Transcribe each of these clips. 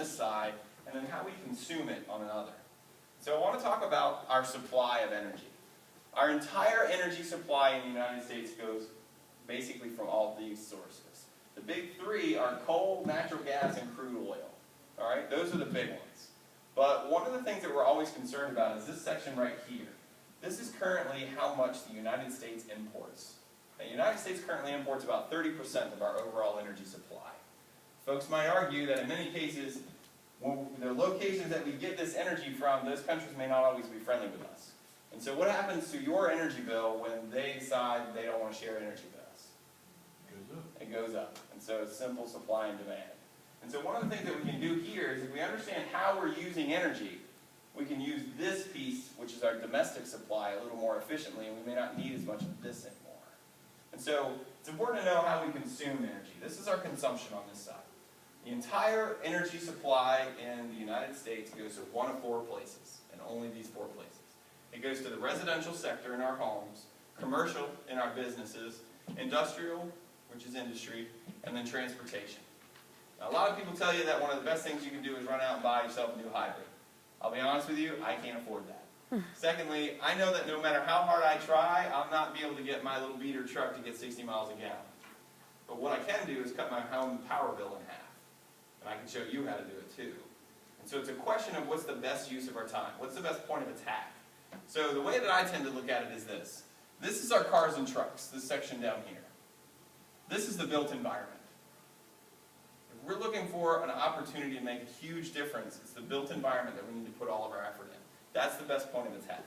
this side, and then how we consume it on another. So I want to talk about our supply of energy. Our entire energy supply in the United States goes basically from all these sources. The big three are coal, natural gas, and crude oil. All right, those are the big ones. But one of the things that we're always concerned about is this section right here. This is currently how much the United States imports. The United States currently imports about 30% of our overall energy supply. Folks might argue that in many cases, the locations that we get this energy from, those countries may not always be friendly with us. And so what happens to your energy bill when they decide they don't want to share energy with us? It goes up. And so it's simple supply and demand. And so one of the things that we can do here is if we understand how we're using energy, we can use this piece, which is our domestic supply, a little more efficiently, and we may not need as much of this anymore. And so it's important to know how we consume energy. This is our consumption on this side. The entire energy supply in the United States goes to one of four places, and only these four places. It goes to the residential sector in our homes, commercial in our businesses, industrial, which is industry, and then transportation. Now, a lot of people tell you that one of the best things you can do is run out and buy yourself a new hybrid. I'll be honest with you, I can't afford that. Secondly, I know that no matter how hard I try, I'll not be able to get my little beater truck to get 60 miles a gallon. But what I can do is cut my home power bill in half. And I can show you how to do it too. And so it's a question of what's the best use of our time. What's the best point of attack? So the way that I tend to look at it is this. This is our cars and trucks, this section down here. This is the built environment. If we're looking for an opportunity to make a huge difference, it's the built environment that we need to put all of our effort in. That's the best point of attack.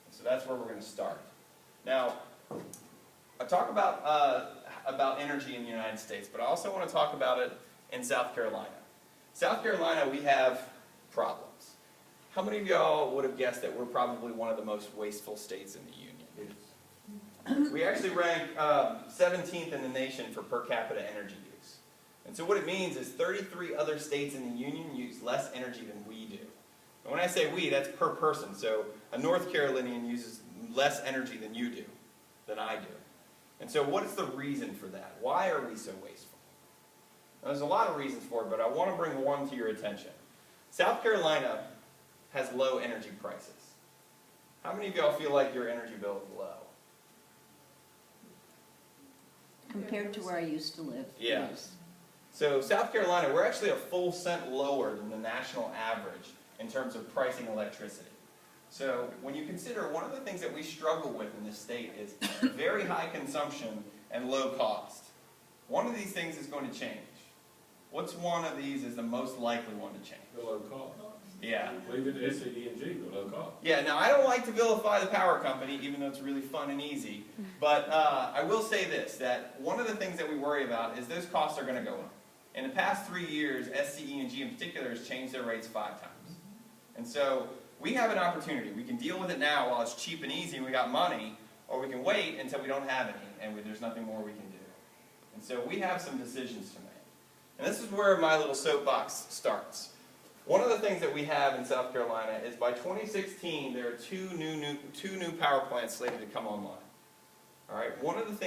And so that's where we're going to start. Now, I talk about energy in the United States, but I also want to talk about it in South Carolina. South Carolina, we have problems. How many of y'all would have guessed that we're probably one of the most wasteful states in the union? We actually rank 17th in the nation for per capita energy use. And so what it means is 33 other states in the union use less energy than we do. And when I say we, that's per person. So a North Carolinian uses less energy than you do, than I do. And so what is the reason for that? Why are we so wasteful? Now, there's a lot of reasons for it, but I want to bring one to your attention. South Carolina has low energy prices. How many of y'all feel like your energy bill is low? Compared to where I used to live. Yeah. Yes. So South Carolina, we're actually a full cent lower than the national average in terms of pricing electricity. So when you consider one of the things that we struggle with in this state is very high consumption and low cost. One of these things is going to change. What's one of these is the most likely one to change? The low cost. Yeah. Leave it to SCE&G, the low cost. Yeah, now I don't like to vilify the power company, even though it's really fun and easy. But I will say this, that one of the things that we worry about is those costs are going to go up. In the past 3 years, SCE&G in particular has changed their rates 5 times. And so we have an opportunity. We can deal with it now while it's cheap and easy and we got money, or we can wait until we don't have any and there's nothing more we can do. And so we have some decisions to make. And this is where my little soapbox starts. One of the things that we have in South Carolina is by 2016 there are two new power plants slated to come online. All right. One of the things